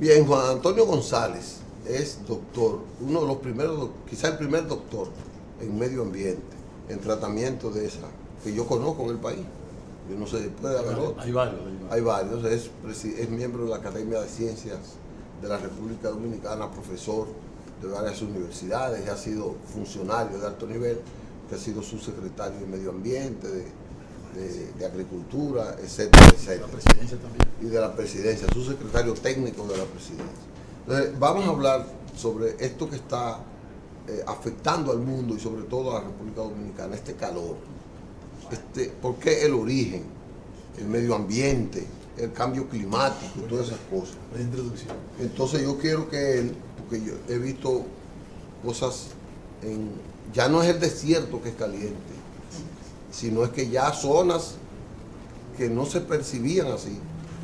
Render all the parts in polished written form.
Bien, Juan Antonio González es doctor, uno de los primeros, quizá el primer doctor en medio ambiente, en tratamiento de esa, que yo conozco en el país. Yo no sé, puede haber otro. Hay varios. Hay varios. Es miembro de la Academia de Ciencias de la República Dominicana, profesor de varias universidades, ha sido funcionario de alto nivel, que ha sido subsecretario de Medio Ambiente, de Agricultura, etcétera, etcétera. De la presidencia también. Y de la presidencia, subsecretario técnico de la presidencia. Entonces, vamos a hablar sobre esto que está afectando al mundo y sobre todo a la República Dominicana, este calor. ¿Por qué el origen, el medio ambiente, el cambio climático y todas esas cosas? La introducción. Entonces yo quiero que él, porque yo he visto cosas ya no es el desierto que es caliente, sino es que ya zonas que no se percibían así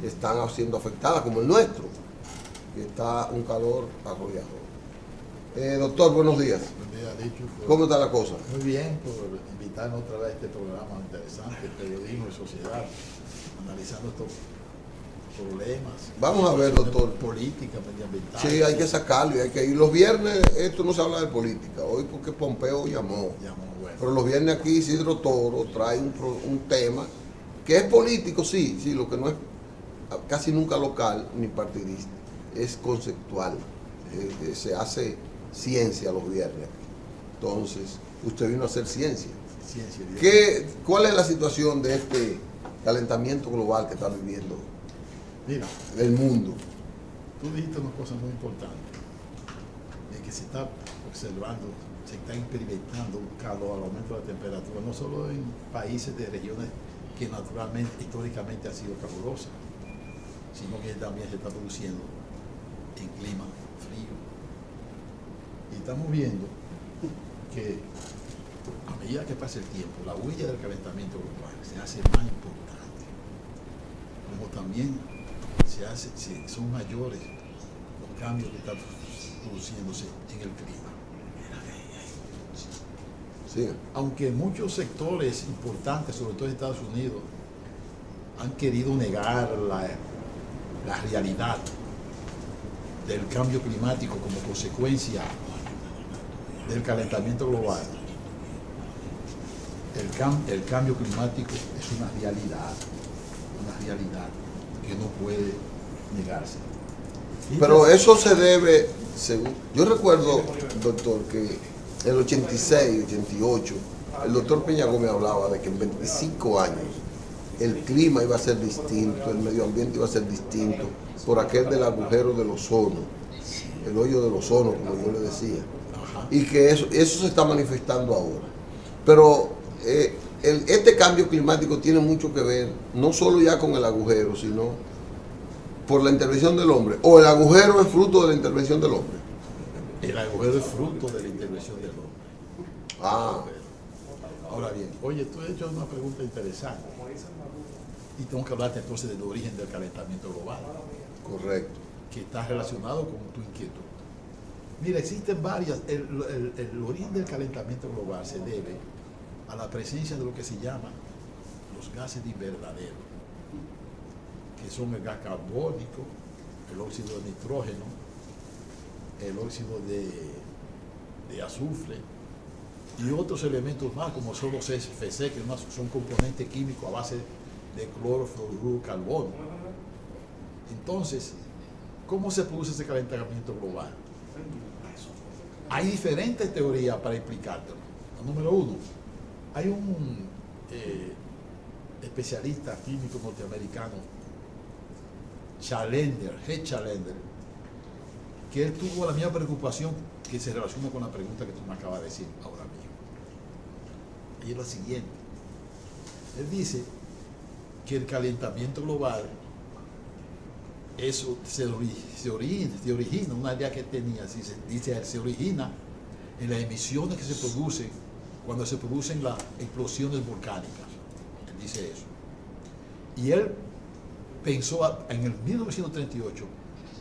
están siendo afectadas, como el nuestro, que está un calor arrollador. Doctor, buenos días. Buen día, Dicho. ¿Cómo está la cosa? Muy bien, por invitarnos otra vez a este programa interesante, periodismo y sociedad, analizando estos problemas. Vamos a ver, doctor. Política, medioambiental. Sí, hay que sacarlo y hay que ir. Los viernes esto no se habla de política, hoy porque Pompeo llamó. Bueno. Pero los viernes aquí Isidro Toro trae un tema que es político, sí, lo que no es casi nunca local ni partidista, es conceptual. Se hace ciencia los viernes. Entonces, usted vino a hacer ciencia. ¿Cuál es la situación de este calentamiento global que está viviendo el mundo? Tú dijiste una cosa muy importante, de que se está observando, se está experimentando un calor, al aumento de la temperatura, no solo en países de regiones que naturalmente, históricamente han sido calurosas, sino que también se está produciendo en clima frío. Y estamos viendo que a medida que pasa el tiempo, la huella del calentamiento global se hace más importante, como también son mayores los cambios que están produciéndose en el clima. Sí. Aunque muchos sectores importantes, sobre todo en Estados Unidos, han querido negar la realidad del cambio climático como consecuencia del calentamiento global, el cambio climático es una realidad que no puede negarse. Pero eso se debe, yo recuerdo, doctor, que en el 86, 88, el doctor Peña Gómez hablaba de que en 25 años el clima iba a ser distinto, el medio ambiente iba a ser distinto, por aquel del agujero del ozono, el hoyo del ozono, como yo le decía. Y que eso se está manifestando ahora. Pero este cambio climático tiene mucho que ver, no solo ya con el agujero, sino por la intervención del hombre. ¿O el agujero es fruto de la intervención del hombre? El agujero es fruto de la intervención del hombre. Ahora bien, oye, tú has hecho una pregunta interesante. Y tengo que hablarte entonces del origen del calentamiento global. Correcto. Que está relacionado con tu inquietud. Mira, existen varias. El origen del calentamiento global se debe a la presencia de lo que se llaman los gases de invernadero, que son el gas carbónico, el óxido de nitrógeno, el óxido de azufre y otros elementos más, como son los CFC, que son componentes químicos a base de cloro, fluoruro, carbono. Entonces, ¿cómo se produce ese calentamiento global? Hay diferentes teorías para explicártelo. Número uno, hay un especialista químico norteamericano, G. Challenger, que él tuvo la misma preocupación que se relaciona con la pregunta que tú me acabas de decir ahora mismo. Y es la siguiente. Él dice que el calentamiento global eso se origina, una idea que tenía, se origina en las emisiones que se producen cuando se producen las explosiones volcánicas. Él dice eso. Y él pensó en el 1938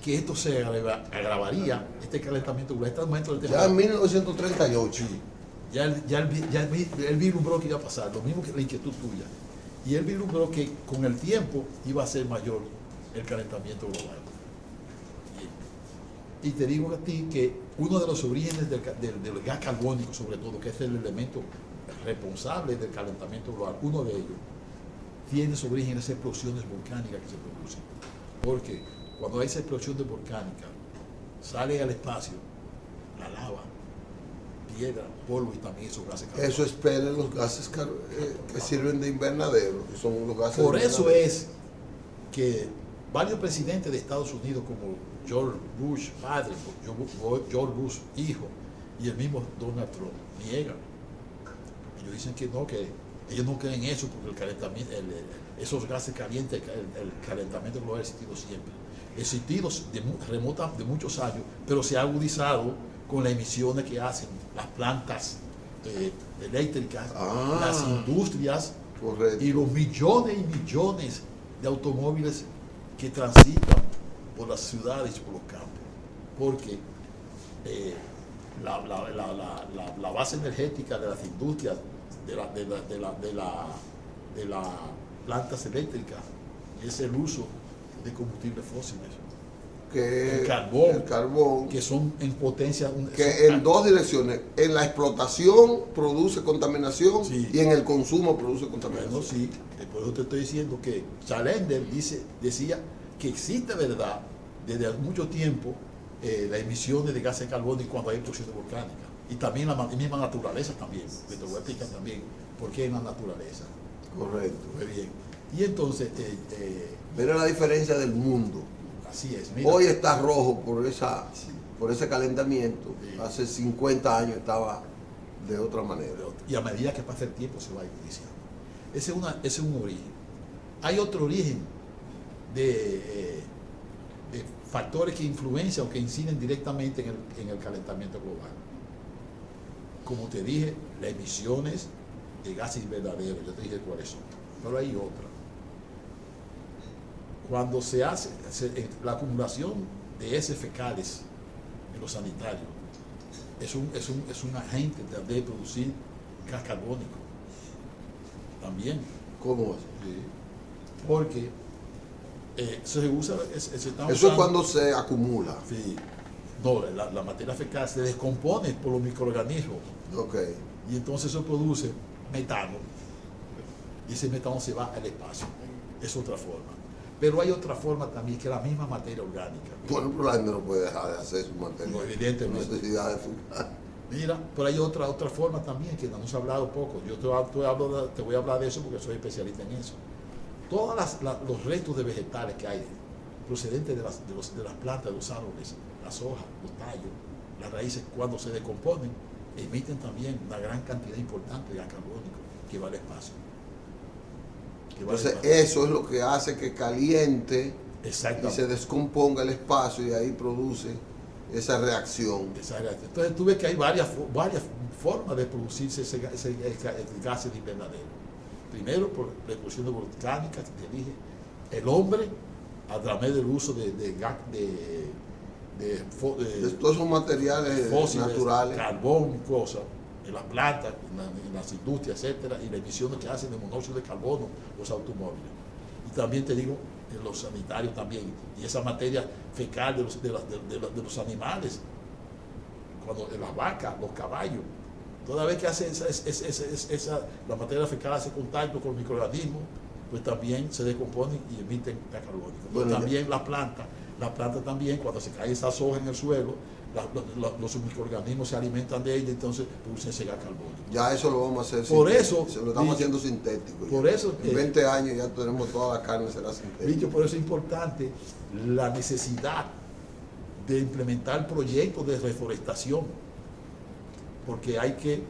que esto se agravaría, este calentamiento global, este aumento del ya en 1938. Sí, ya él vislumbró que iba a pasar, lo mismo que la inquietud tuya. Y él vislumbró que con el tiempo iba a ser mayor el calentamiento global. Y te digo a ti que uno de los orígenes del gas carbónico, sobre todo, que es el elemento responsable del calentamiento global, uno de ellos, tiene su origen en esas explosiones volcánicas que se producen. Porque cuando hay esa explosión de volcánica, sale al espacio la lava, piedra, polvo y también esos gases carbónicos. Eso expele los gases que sirven de invernadero, que son los gases Por de eso invernadero. es que varios presidentes de Estados Unidos, como George Bush padre, George Bush hijo, y el mismo Donald Trump, niegan. Ellos dicen que no, que ellos no creen en eso, porque el calentamiento, esos gases calientes, el calentamiento global ha existido siempre. Ha existido de muchos años, pero se ha agudizado con las emisiones que hacen las plantas eléctricas, las industrias, correcto. y los millones y millones de automóviles que transitan por las ciudades y por los campos. Porque la base energética de las industrias, de las plantas eléctricas, es el uso de combustibles fósiles. Que el carbón, carbón, que son en potencia. que en dos direcciones, en la explotación produce contaminación, sí, y en el consumo produce contaminación. Bueno, sí, por eso te estoy diciendo que Chalender decía que existe, ¿verdad?, desde mucho tiempo las emisiones de gases carbónicos cuando hay explosiones volcánicas. Y también la misma naturaleza también, que te voy a explicar también por qué en la naturaleza. Correcto. Muy bien. Y entonces... mira la diferencia del mundo. Así es. Mira, hoy está rojo por ese calentamiento. Sí. Hace 50 años estaba de otra manera. Y a medida que pasa el tiempo se va iniciando. Ese es un origen. Hay otro origen de factores que influencian o que inciden directamente en el calentamiento global. Como te dije, las emisiones de gases invernaderos, yo te dije cuáles son, pero hay otra. Cuando se hace la acumulación de heces fecales en los sanitarios, es un agente de producir gas carbónico. También. ¿Cómo es? Sí. Porque se usa, eso es cuando se acumula. Sí. No, la materia fecal se descompone por los microorganismos. Okay. Y entonces eso produce metano. Y ese metano se va al espacio. Es otra forma. Pero hay otra forma también, que es la misma materia orgánica. Bueno, pero la gente no puede dejar de hacer su materia. No, evidentemente. Necesidad de fumar. Mira, pero hay otra forma también que no hemos hablado poco. Yo te voy a hablar de eso porque soy especialista en eso. Todos los restos de vegetales que hay procedentes de las plantas, de los árboles, las hojas, los tallos, las raíces, cuando se decomponen, emiten también una gran cantidad importante de gas carbónico que va al espacio. Entonces eso es lo que hace que caliente y se descomponga el espacio, y ahí produce esa reacción. Entonces tú ves que hay varias formas de producirse ese gas de invernadero. Primero, por la explosión volcánica, que te dije, el hombre, a través del uso de todos esos materiales fósiles, naturales, carbón y cosas, en las plantas, en las industrias, etcétera, y las emisiones que hacen de monóxido de carbono los automóviles. Y también te digo, en los sanitarios también, y esa materia fecal de los animales, cuando en las vacas, los caballos, toda vez que hace la materia fecal hace contacto con el microorganismo, pues también se descomponen y emiten gas carbónico. Bueno, también la planta también, cuando se caen esas hojas en el suelo, los microorganismos se alimentan de ella, entonces producen ese gas carbónico. Ya eso lo vamos a hacer por eso, se lo estamos haciendo sintético. Por ya. Eso, en 20 años ya tenemos toda la carne será sintética. Por eso es importante la necesidad de implementar proyectos de reforestación, porque hay que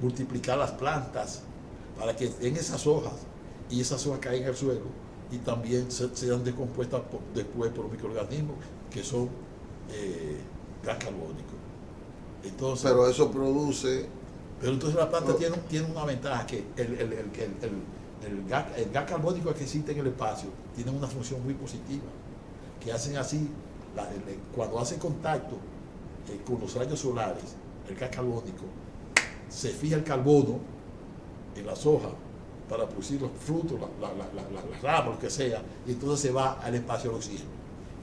multiplicar las plantas para que en esas hojas, y esas hojas caen al suelo y también sean descompuestas después por los microorganismos que son gas carbónico. Entonces, pero eso produce... Pero entonces la planta tiene una ventaja, que el gas carbónico que existe en el espacio tiene una función muy positiva, que hacen así, cuando hacen contacto con los rayos solares, el gas carbónico, se fija el carbono en las hojas para producir los frutos, las ramas, lo que sea, y entonces se va al espacio el oxígeno.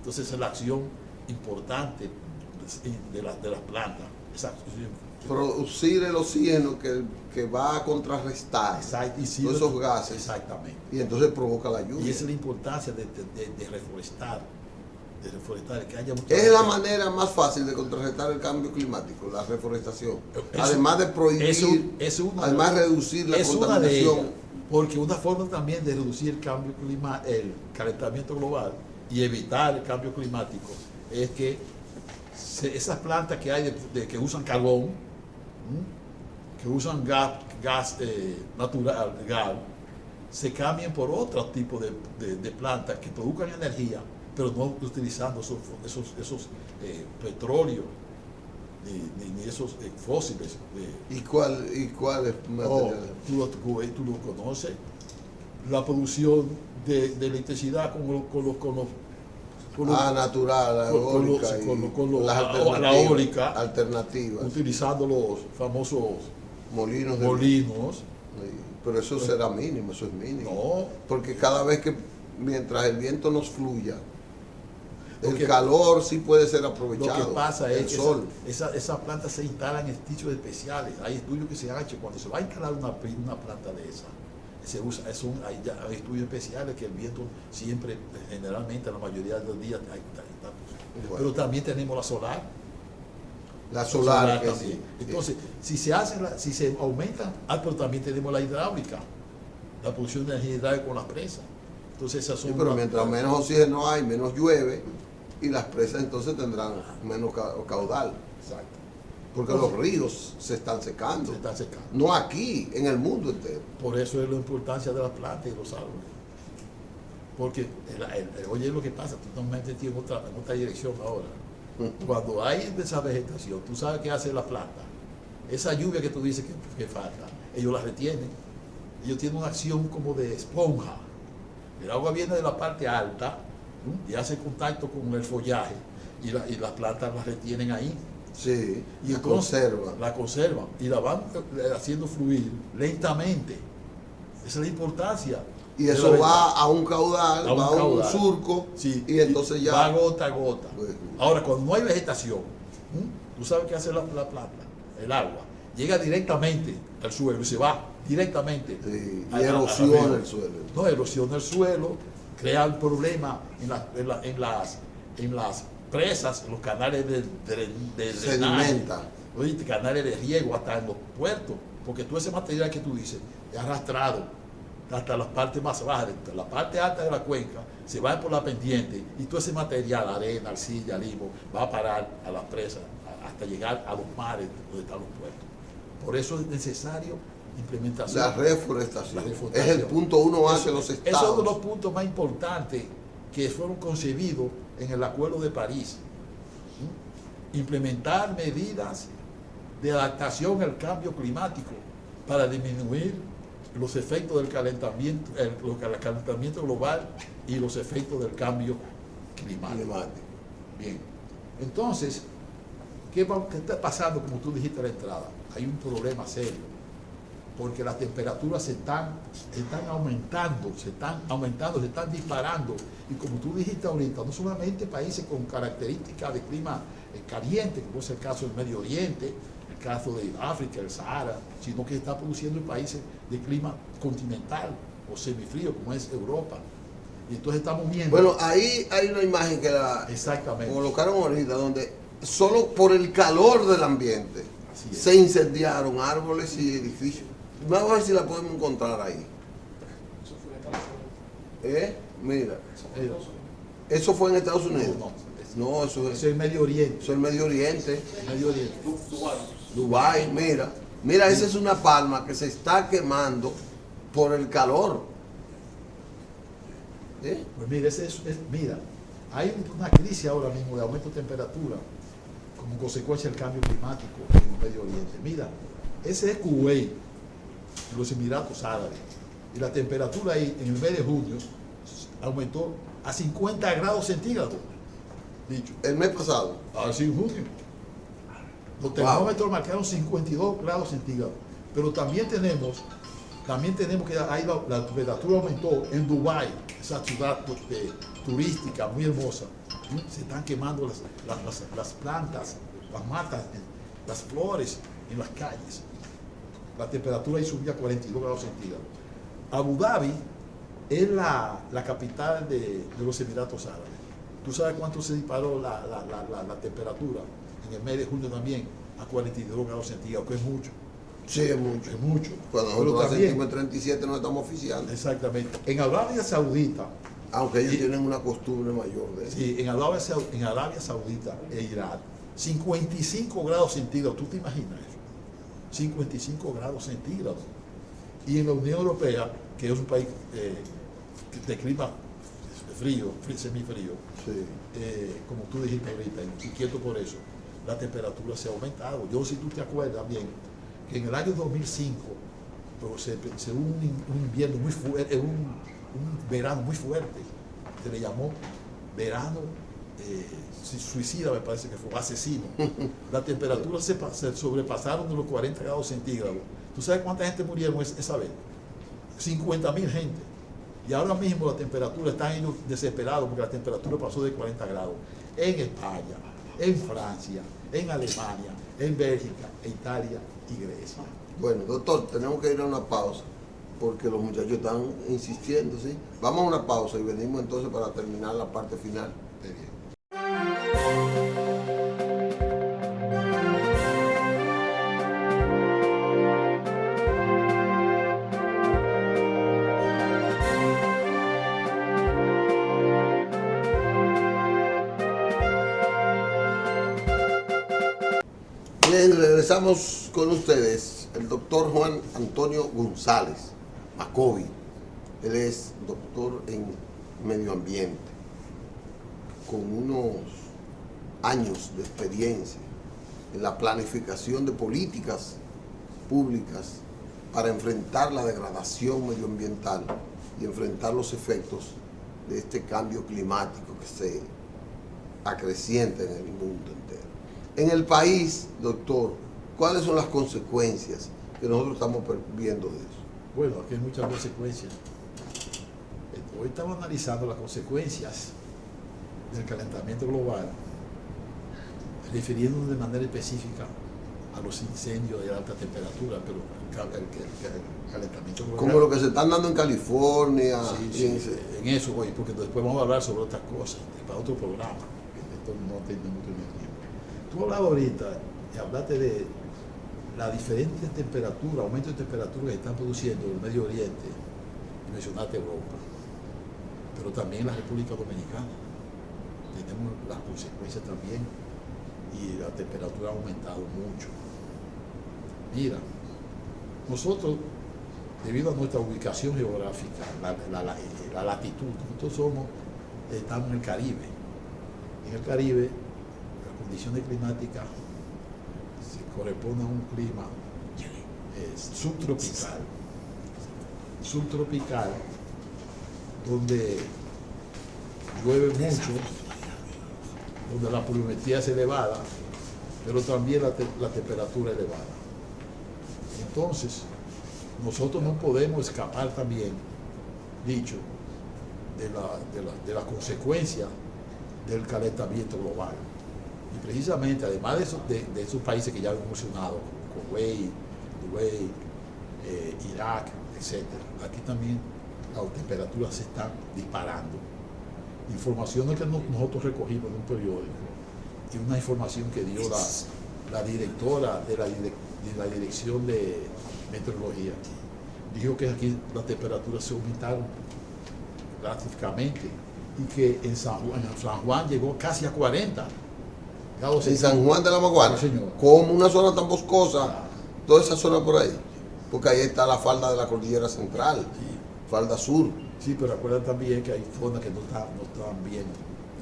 Entonces esa es la acción importante de las plantas. Producir el oxígeno que va a contrarrestar todos esos gases. Exactamente. Y entonces provoca la lluvia. Y esa es la importancia de reforestar. De reforestar, que haya mucha es la manera más fácil de contrarrestar el cambio climático, la reforestación. Además de prohibir, además de reducir la contaminación. Porque una forma también de reducir el calentamiento global y evitar el cambio climático es que esas plantas que hay que usan carbón, que usan gas natural, se cambien por otro tipo de plantas que produzcan energía, pero no utilizando esos petróleos ni esos fósiles. ¿Y cuál es material? Tú lo conoces, la producción de electricidad natural, la eólica, alternativas, utilizando los famosos molinos. Pero eso será mínimo, eso es mínimo. No, porque cada vez mientras el viento nos fluya, el calor sí puede ser aprovechado. Lo que pasa es sol. que esas plantas se instalan en sitios especiales. Hay estudios que se han hecho cuando se va a instalar una planta de esa. Hay estudios especiales que el viento siempre, generalmente, la mayoría de los días, bueno. Pero también tenemos la solar. La solar también. Sí. Entonces, si se aumentan, pero también tenemos la hidráulica, la producción de energía hidráulica con las presas. Entonces, esas son pero mientras menos oxígeno hay, menos llueve, y las presas entonces tendrán menos caudal. Exacto. Porque los ríos se están secando. No aquí, en el mundo entero. Por eso es la importancia de las plantas y los árboles. Porque, oye, lo que pasa, tú no me metí en otra dirección ahora. Cuando hay esa vegetación, tú sabes qué hace la planta. Esa lluvia que tú dices que falta, ellos la retienen. Ellos tienen una acción como de esponja. El agua viene de la parte alta y hace contacto con el follaje y las plantas las retienen ahí. Sí, y la conservan y la van haciendo fluir lentamente. Esa es la importancia. Y eso va a un caudal, va a un surco, sí, y entonces ya va gota a gota. Pues, ahora, cuando no hay vegetación, tú sabes qué hace la planta, el agua llega directamente al suelo y se va directamente. Sí, y erosiona el suelo. No, erosiona el suelo, crea un problema en las presas, los canales de sedimenta, canales de riego, hasta en los puertos, porque todo ese material que tú dices es arrastrado hasta las partes más bajas, la parte alta de la cuenca, se va por la pendiente y todo ese material, arena, arcilla, limo, va a parar a las presas hasta llegar a los mares donde están los puertos. Por eso es necesario implementación. La reforestación. Es el punto 1A de los estados. Eso es uno de los puntos más importantes que fueron concebidos en el Acuerdo de París. Implementar medidas de adaptación al cambio climático para disminuir los efectos del calentamiento, el calentamiento global y los efectos del cambio climático. Bien. Entonces, ¿qué está pasando? Como tú dijiste a la entrada, hay un problema serio, porque las temperaturas se están aumentando, se están disparando. Y como tú dijiste ahorita, no solamente países con características de clima caliente, como es el caso del Medio Oriente, el caso de África, el Sahara, sino que está produciendo en países de clima continental o semifrío, como es Europa. Y entonces estamos viendo... Bueno, ahí hay una imagen que exactamente colocaron ahorita, donde solo por el calor del ambiente se incendiaron árboles y edificios. Vamos a ver si la podemos encontrar ahí. Mira. ¿Eso fue en Estados Unidos? No, eso es el Medio Oriente. Eso es el Medio Oriente. Medio Oriente. Dubái, mira. Mira, esa es una palma que se está quemando por el calor. Pues mira, mira, hay una crisis ahora mismo de aumento de temperatura como consecuencia del cambio climático en el Medio Oriente. Mira, ese es Kuwait, los Emiratos Árabes, y la temperatura ahí en el mes de junio aumentó a 50 grados centígrados. Dicho. El mes pasado. Sí, en junio. Los termómetros marcaron 52 grados centígrados. Pero también tenemos También tenemos que ahí la temperatura aumentó en Dubái, esa ciudad turística muy hermosa. Se están quemando las plantas, las matas, las flores en las calles. La temperatura ahí subía a 42 grados centígrados. Abu Dhabi es la capital de los Emiratos Árabes. ¿Tú sabes cuánto se disparó la temperatura? En el mes de junio también, a 42 grados centígrados, que es mucho. Sí, es mucho. Es mucho. Cuando nosotros la sentimos en 37 no estamos oficiando. Exactamente. En Arabia Saudita, aunque ellos tienen una costumbre mayor de eso. sí, en Arabia Saudita e Irak, 55 grados centígrados, ¿tú te imaginas eso? 55 grados centígrados. Y en la Unión Europea, que es un país de clima frío, semifrío, Sí. como tú dijiste ahorita, inquieto por eso, la temperatura se ha aumentado. Yo, si tú te acuerdas bien, que en el año 2005 pues, se hubo un invierno muy fuerte, un verano muy fuerte, se le llamó verano suicida, me parece que fue, asesino. La temperatura se sobrepasaron de los 40 grados centígrados. ¿Tú sabes cuánta gente murieron esa vez? 50.000 gente. Y ahora mismo la temperatura, están ellos desesperados porque la temperatura pasó de 40 grados. En España, en Francia, en Alemania, en Bélgica, en Italia y Grecia. Bueno, doctor, tenemos que ir a una pausa porque los muchachos están insistiendo, ¿sí? Vamos a una pausa y venimos entonces para terminar la parte final. Muy bien. Bien, regresamos con ustedes, el doctor Juan Antonio González Macovi. Él es doctor en medio ambiente, con unos años de experiencia en la planificación de políticas públicas para enfrentar la degradación medioambiental y enfrentar los efectos de este cambio climático que se acrecienta en el mundo entero. En el país, doctor, ¿cuáles son las consecuencias que nosotros estamos viendo de eso? Bueno, aquí hay muchas consecuencias. Hoy estamos analizando las consecuencias del calentamiento global, refiriéndonos de manera específica a los incendios de alta temperatura, pero el calentamiento global. Como lo que se están dando en California. Sí, en eso voy, porque después vamos a hablar sobre otras cosas, para otro programa, que esto no tenemos mucho tiempo. Tú hablabas ahorita, y hablaste de la diferente temperatura, aumento de temperatura que están produciendo en el Medio Oriente, y mencionaste Europa, pero también la República Dominicana. Tenemos las consecuencias también, y la temperatura ha aumentado mucho. Mira, nosotros, debido a nuestra ubicación geográfica, la latitud, nosotros estamos en el Caribe. En el Caribe, las condiciones climáticas se corresponden a un clima subtropical, donde llueve mucho, donde la pluviometría es elevada, pero también la temperatura elevada. Entonces, nosotros no podemos escapar también, dicho, de la consecuencia del calentamiento global. Y precisamente, además de esos países que ya hemos mencionado, como Kuwait, Irak, etc., aquí también las temperaturas se están disparando. Informaciones que nosotros recogimos en un periódico y una información que dio la directora de la Dirección de Meteorología, dijo que aquí las temperaturas se aumentaron drásticamente y que en San Juan llegó casi a 40 grados. En San Juan de la Maguana, sí, señor. Como una zona tan boscosa, toda esa zona por ahí, porque ahí está la falda de la cordillera central, Sí. falda sur. Sí, pero recuerda también que hay zonas que no están bien,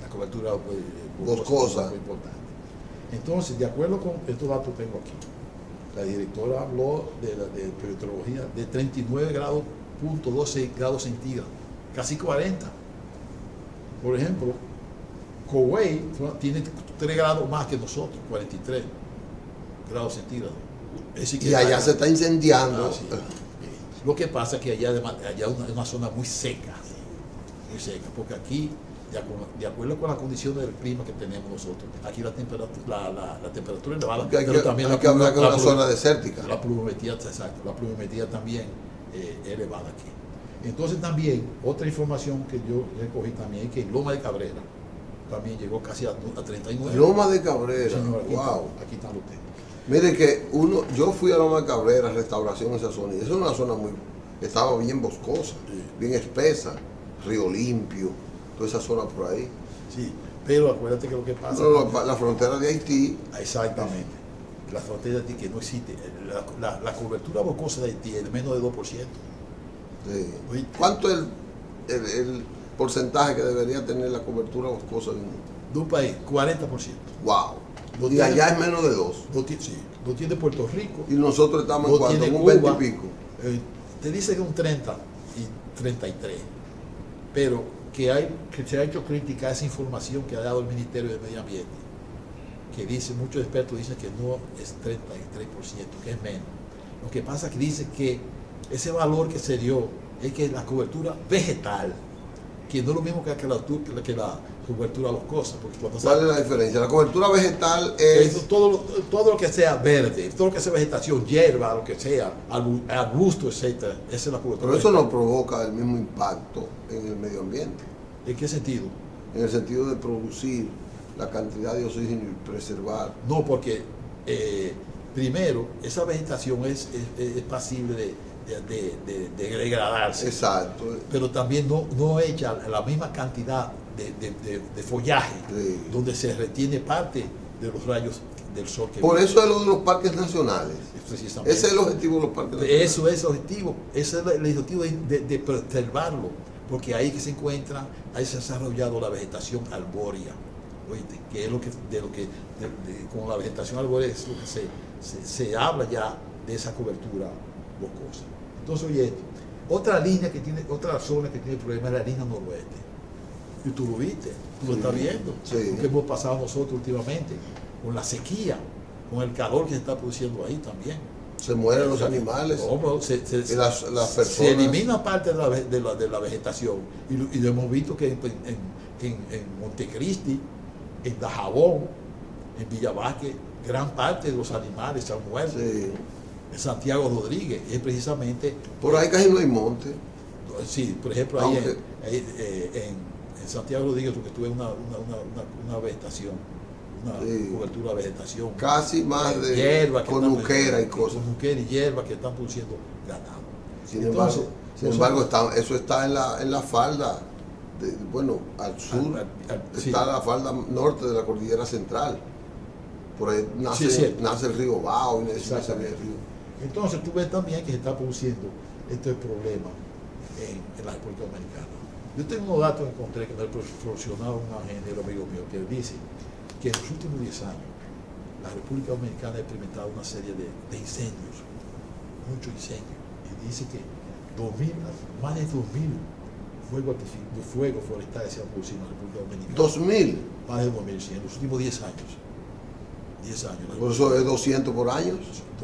la cobertura Boscosa. es muy importante. Entonces, de acuerdo con estos datos que tengo aquí, la directora habló de meteorología de 39 grados, .12 grados centígrados, casi 40. Por ejemplo, Kuwait tiene 3 grados más que nosotros, 43 grados centígrados. Es decir, que Y allá se está incendiando. Sí. Lo que pasa es que allá es una zona muy seca, porque aquí, de acuerdo con las condiciones del clima que tenemos nosotros, aquí la temperatura es elevada, pero también hay que hablar que es una zona desértica. La pluviometría, exacto, la pluviometría también es elevada aquí. Entonces también, otra información que yo recogí también es que en Loma de Cabrera también llegó casi a 39. Loma de Cabrera, señor, wow. Aquí están los temas. Miren que yo fui a Loma de Cabrera, restauración, esa zona, y esa es una zona estaba bien boscosa, Sí. bien espesa, Río Limpio, toda esa zona por ahí. Sí, pero acuérdate que lo que pasa... No, la frontera de Haití. Exactamente. La frontera de Haití que no existe. La cobertura boscosa de Haití es de menos de 2%. Sí. ¿Oíste? ¿Cuánto es el porcentaje que debería tener la cobertura boscosa De un país, 40%. Wow. Lo Y tiene- allá es menos de 2. Sí, lo tiene Puerto Rico, Y nosotros estamos lo en cuánto, tiene en un 20 Cuba. y pico. Te dice que un 30 y 33. Pero que se ha hecho crítica a esa información que ha dado el Ministerio de Medio Ambiente, que dice, muchos expertos dicen que no es 33%, que es menos. Lo que pasa es que dice que ese valor que se dio es que la cobertura vegetal, que no es lo mismo que la cobertura boscosa, porque cuando ¿Cuál es la diferencia? La cobertura vegetal es... todo lo que sea verde, todo lo que sea vegetación, hierba, lo que sea, arbusto, etcétera, esa es la cobertura. Pero eso vegetal. no provoca el mismo impacto en el medio ambiente, ¿En qué sentido? en el sentido de producir la cantidad de oxígeno y preservar. No, porque primero, esa vegetación es pasible de degradarse. Exacto. Pero también no echa la misma cantidad de follaje, Sí. donde se retiene parte de los rayos del sol que Por viene. eso es lo de los parques nacionales. Precisamente. Ese es el objetivo de los parques nacionales. Eso es el objetivo, ese es el objetivo de preservarlo, porque ahí que se encuentra, ahí se ha desarrollado la vegetación arbórea, ¿oíste? Que es con la vegetación arbórea es lo que se habla ya de esa cobertura boscosa. Entonces, oye, otra zona que tiene problemas es la línea noroeste. Y tú lo viste, tú lo Sí, estás viendo, sí. lo que hemos pasado nosotros últimamente, con la sequía, con el calor que se está produciendo ahí también. Se mueren los animales. ¿Cómo? Y las personas. Se elimina parte de la vegetación. Y lo hemos visto que en Montecristi, en Dajabón, en Villavasque, gran parte de los animales se han muerto. Sí. En Santiago Rodríguez es precisamente... Por ahí casi no hay monte. Sí, por ejemplo, ahí Aunque- en Santiago Rodríguez, porque tuve una vegetación, una Sí. cobertura de vegetación. Casi más de hierba que con están nuquera y produciendo, cosas. con nuquera y hierba que están produciendo ganado. Sin Entonces, embargo, eso está en la falda, bueno, al sur, sí. está la falda norte de la cordillera central. Por ahí Sí, es cierto. nace el río Bao y nace el Exactamente. río. Entonces tú ves también que se está produciendo este problema en la República Dominicana. Yo tengo unos datos que encontré que me proporcionado un ingeniero amigo mío que dice que en los últimos 10 años la República Dominicana ha experimentado una serie de incendios, muchos incendios, y dice que más de 2.000 fuegos forestales se han producido en la República Dominicana. 2000, Más de 2.000, sí, en los últimos 10 años. 10 años. por eso es 200 por año.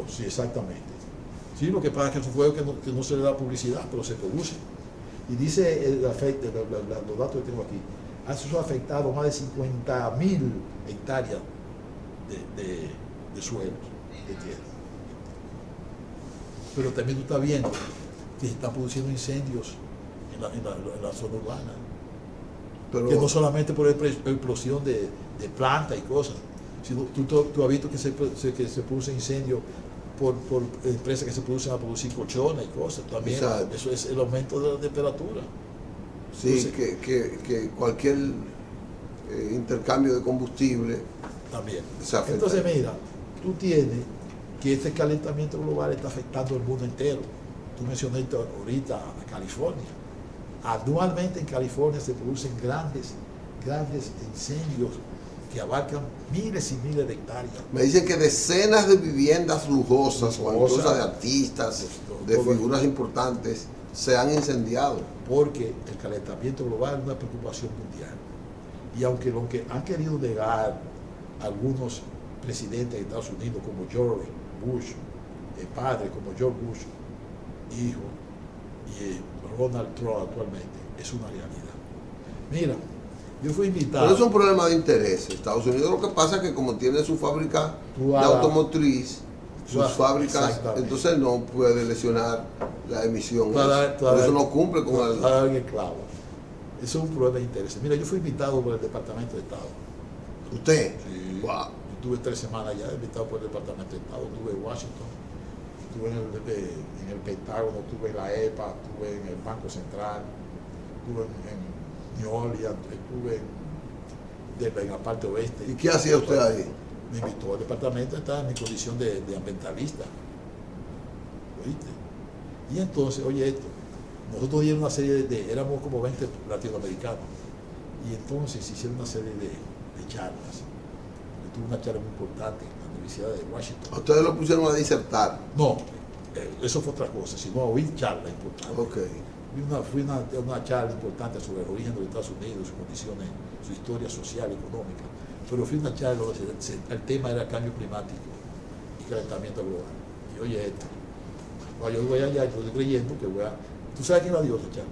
Sí, exactamente. Sí, lo que pasa es que es un fuego que no se le da publicidad, pero se produce. Y dice los datos que tengo aquí, eso ha afectado más de 50.000 hectáreas de suelos, de tierra. Pero también tú estás viendo que se están produciendo incendios en la zona urbana. Pero, Que no solamente por explosión de plantas y cosas, sino tú has visto que se produce incendio por empresas que se producen a producir colchones y cosas. También Exacto. eso es el aumento de la temperatura. sí, Entonces, que cualquier intercambio de combustible también. se afecta. Entonces, mira, tú tienes que este calentamiento global está afectando al mundo entero. Tú mencionaste ahorita a California. Anualmente en California se producen grandes incendios que abarcan miles y miles de hectáreas. Me dicen que decenas de viviendas lujosas o Lujosas. cosas de artistas, de Todo figuras importantes, se han incendiado. Porque el calentamiento global es una preocupación mundial. Y aunque lo que han querido negar algunos presidentes de Estados Unidos, como George Bush, padre, como George Bush, hijo, y Donald Trump actualmente es una realidad. Mira, yo fui invitado. Pero es un problema de interés. Estados Unidos lo que pasa es que como tiene su fábrica de automotriz, sus fábricas, entonces no puede lesionar la emisión. Por eso no cumple con el clavo. Eso es un problema de interés. Mira, yo fui invitado por el Departamento de Estado. ¿Usted? Sí. Wow. Yo tuve 3 semanas ya invitado por el Departamento de Estado. Estuve en Washington, estuve en el Pentágono, estuve en la EPA, estuve en el Banco Central, estuve en New Orleans, estuve en la parte oeste. ¿Y qué hacía usted ahí? Me invitó al departamento, estaba en mi condición de ambientalista. ¿Oíste? Y entonces, oye esto, nosotros dieron una serie éramos como 20 latinoamericanos, y entonces se hicieron una serie de charlas. Yo tuve una charla muy importante en la Universidad de Washington. ¿A ustedes lo pusieron a disertar? No, eso fue otra cosa, sino a oír charlas importantes. Okay. Fui una charla importante sobre el origen de los Estados Unidos, sus condiciones, su historia social y económica. Pero fui una charla donde el tema era cambio climático y calentamiento global. Y oye esto, yo voy allá, yo estoy creyendo que voy a... ¿Tú sabes quién la dio esa charla?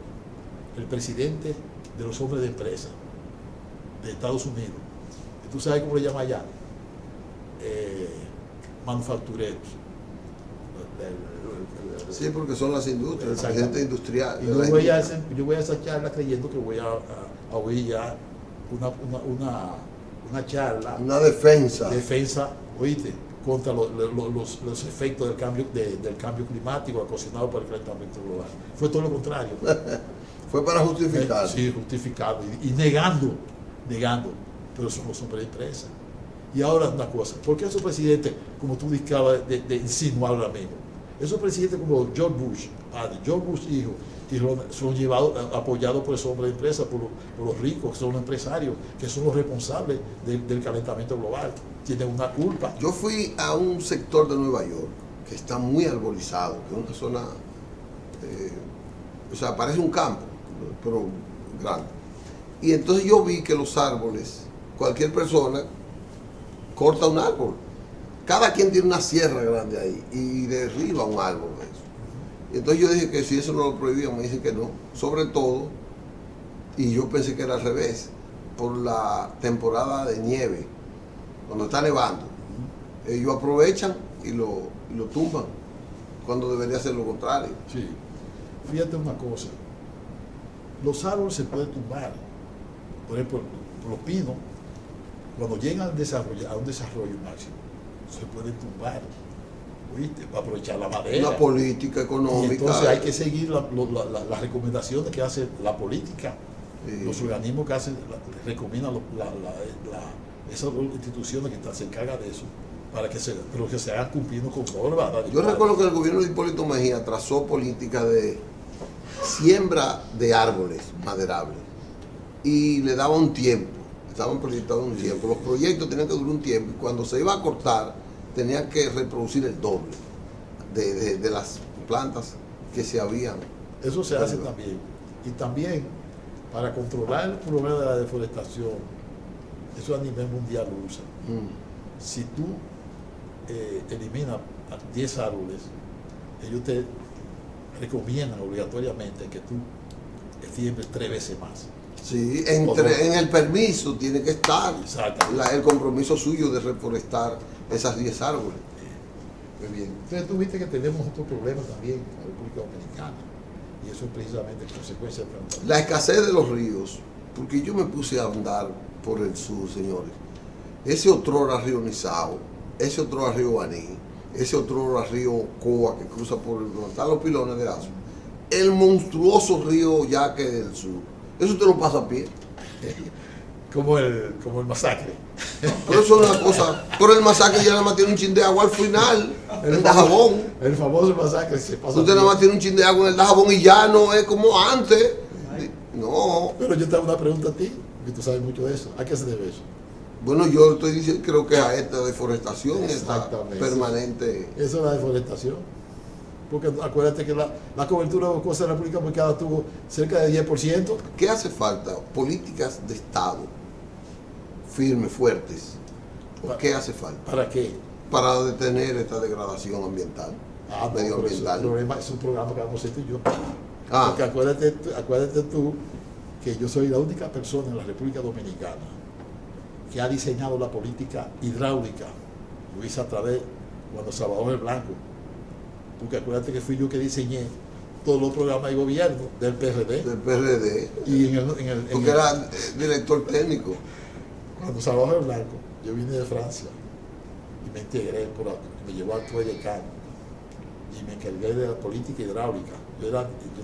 El presidente de los hombres de empresa de Estados Unidos. ¿Y tú sabes cómo le llama allá? Manufactureros. Sí, porque son las industrias, la gente industrial. Y yo voy a esa charla creyendo que voy a oír ya una charla. Una defensa. Oíste, contra los efectos del cambio climático ocasionado por el calentamiento global. Fue todo lo contrario. Fue para justificar. Sí, justificado. Y negando. Pero son los hombres de empresa. Y ahora una cosa, ¿por qué esos presidentes, como tú acabas de insinuar ahora mismo, esos presidentes como George Bush, padre, George Bush hijo, son apoyados por esos hombres de empresa, por los ricos, que son los empresarios, que son los responsables del calentamiento global, tienen una culpa? Yo fui a un sector de Nueva York que está muy arborizado, que es una zona, o sea, parece un campo, pero grande. Y entonces yo vi que los árboles, cualquier persona corta un árbol. Cada quien tiene una sierra grande ahí y derriba un árbol de eso. Y entonces yo dije que si eso no lo prohibían, me dicen que no. Sobre todo, y yo pensé que era al revés, por la temporada de nieve, cuando está nevando, ellos aprovechan y lo tumban, cuando debería ser lo contrario. Sí. Fíjate una cosa, los árboles se pueden tumbar. Por ejemplo, los pinos, cuando llegan a un desarrollo máximo, se pueden tumbar, ¿oíste? Para aprovechar la madera. Una política económica. Y entonces hay que seguir las recomendaciones que hace la política. Sí. Los organismos que recomiendan esas instituciones que se encargan de eso, pero que se hagan cumpliendo con normas. Yo recuerdo que el gobierno de Hipólito Mejía trazó políticas de siembra de árboles maderables y le daba un tiempo. Estaban proyectados un tiempo, los proyectos tenían que durar un tiempo y cuando se iba a cortar tenían que reproducir el doble de las plantas que se habían. Eso se hace también. Y también para controlar el problema de la deforestación, eso a nivel mundial lo usan. Si tú eliminas 10 árboles, ellos te recomiendan obligatoriamente que tú siembres 3 veces más. Sí, en el permiso tiene que estar el compromiso suyo de reforestar esas 10 árboles. Muy bien. Entonces tú viste que tenemos otro problema también en la República Dominicana, y eso es precisamente consecuencia de la escasez de los ríos, porque yo me puse a andar por el sur, señores. Ese otrora río Nizao, ese otrora río Baní, ese otrora río Coa que cruza por donde están los pilones de Asua, el monstruoso río Yaque del Sur. Eso te lo pasa a pie. Como el masacre. Pero eso es una cosa. Pero el masacre ya nada más tiene un chin de agua al final. El Dajabón. El famoso masacre se pasa. Usted nada más tiene un chin de agua en el Dajabón y ya no es como antes. No. Pero yo te hago una pregunta a ti, porque tú sabes mucho de eso. ¿A qué se debe eso? Bueno, yo estoy diciendo, creo que a esta deforestación, esta permanente. Eso es la deforestación. Porque acuérdate que la cobertura de Costa de la República Dominicana tuvo cerca de 10%. ¿Qué hace falta? Políticas de Estado firmes, fuertes. ¿Qué hace falta? ¿Para qué? Para detener esta degradación ambiental, medioambiental. Es un programa que vamos a hacer tú y yo. Porque acuérdate tú que yo soy la única persona en la República Dominicana que ha diseñado la política hidráulica. Lo hice a través cuando Salvador el Blanco. Porque acuérdate que fui yo que diseñé todos los programas de gobierno del PRD. Del PRD. Y porque era director técnico. Cuando Salvador el Blanco, yo vine de Francia y me integré, me llevó a Tueyecán y me encargué de la política hidráulica. Yo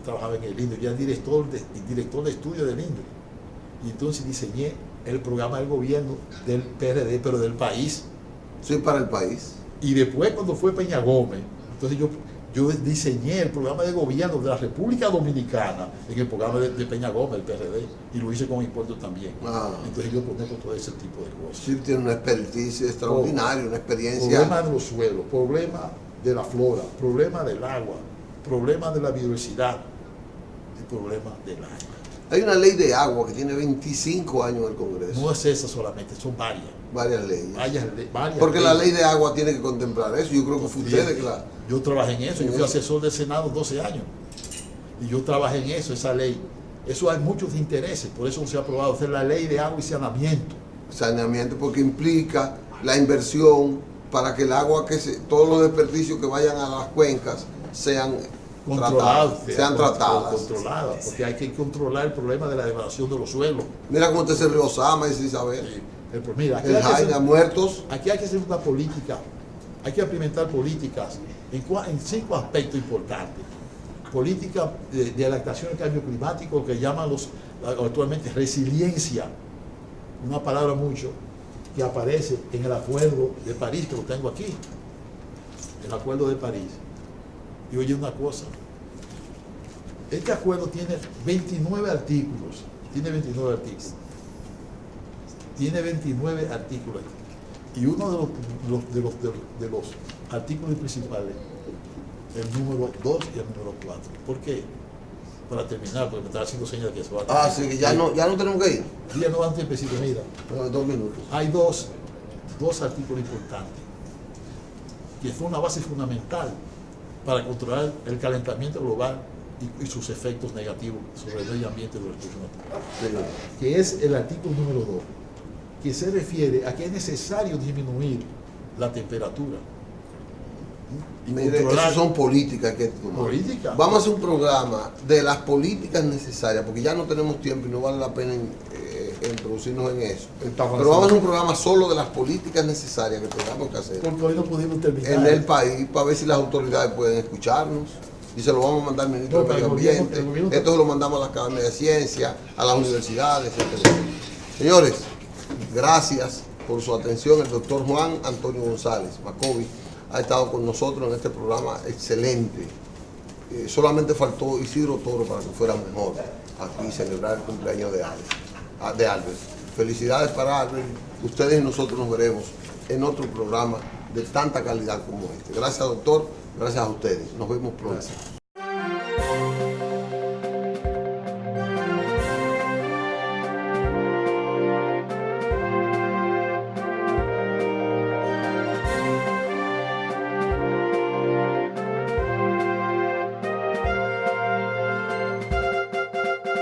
trabajaba en el INDRE, yo era director de estudio del INDRE. Y entonces diseñé el programa del gobierno del PRD, pero del país. Sí, para el país. Y después, cuando fue Peña Gómez, entonces yo diseñé el programa de gobierno de la República Dominicana en el programa de Peña Gómez, el PRD, y lo hice con impuestos también. Entonces yo conozco todo ese tipo de cosas. Sí, tiene una expertise extraordinaria, una experiencia. Problema de los suelos, problema de la flora, problema del agua, problema de la biodiversidad, el problema del agua. Hay una ley de agua que tiene 25 años en el Congreso. No es esa solamente, son varias. Varias leyes. Varias porque leyes. La ley de agua tiene que contemplar eso. Yo creo que fue ustedes que la... Yo trabajé en eso, yo fui asesor del Senado 12 años. Y yo trabajé en eso, esa ley. Eso hay muchos intereses, por eso se ha aprobado hacer la ley de agua y saneamiento. Saneamiento, porque implica la inversión para que el agua, todos los desperdicios que vayan a las cuencas sean tratadas. Controladas, porque hay que controlar el problema de la degradación de los suelos. Mira cómo está ese río Sama y Isabel. Sí. Mira, el Jaina, muertos. Aquí hay que hacer una política, hay que implementar políticas en 5 aspectos importantes. Política de adaptación al cambio climático, que llaman actualmente resiliencia, una palabra mucho que aparece en el Acuerdo de París, que lo tengo aquí, el Acuerdo de París. Y oye una cosa, este acuerdo tiene 29 artículos, tiene 29 artículos, y uno de los artículos principales, el número 2 y el número 4. ¿Por qué? Para terminar, porque me estaba haciendo señas de que se va a... Sí, que ya no tenemos que ir. Día no antes, pesito, mira. 2 minutos. Hay dos artículos importantes, que son una base fundamental para controlar el calentamiento global y sus efectos negativos sobre el medio ambiente y los recursos naturales. Sí. Que es el artículo número 2, que se refiere a que es necesario disminuir la temperatura. Y mire, esas son políticas que ¿Política? Vamos a hacer un programa de las políticas necesarias, porque ya no tenemos tiempo y no vale la pena introducirnos en eso. Pero vamos a hacer un programa solo de las políticas necesarias que tengamos que hacer. Porque hoy no pudimos terminar. En el país, para ver si las autoridades pueden escucharnos. Y se lo vamos a mandar al ministro de Medio Ambiente. Esto se lo mandamos a las academias de ciencia, a las universidades, etc. Señores, gracias por su atención. El doctor Juan Antonio González Macovi ha estado con nosotros en este programa excelente. Solamente faltó Isidro Toro para que fuera mejor aquí celebrar el cumpleaños de Albert. Felicidades para Albert. Ustedes y nosotros nos veremos en otro programa de tanta calidad como este. Gracias, doctor. Gracias a ustedes. Nos vemos pronto. Gracias.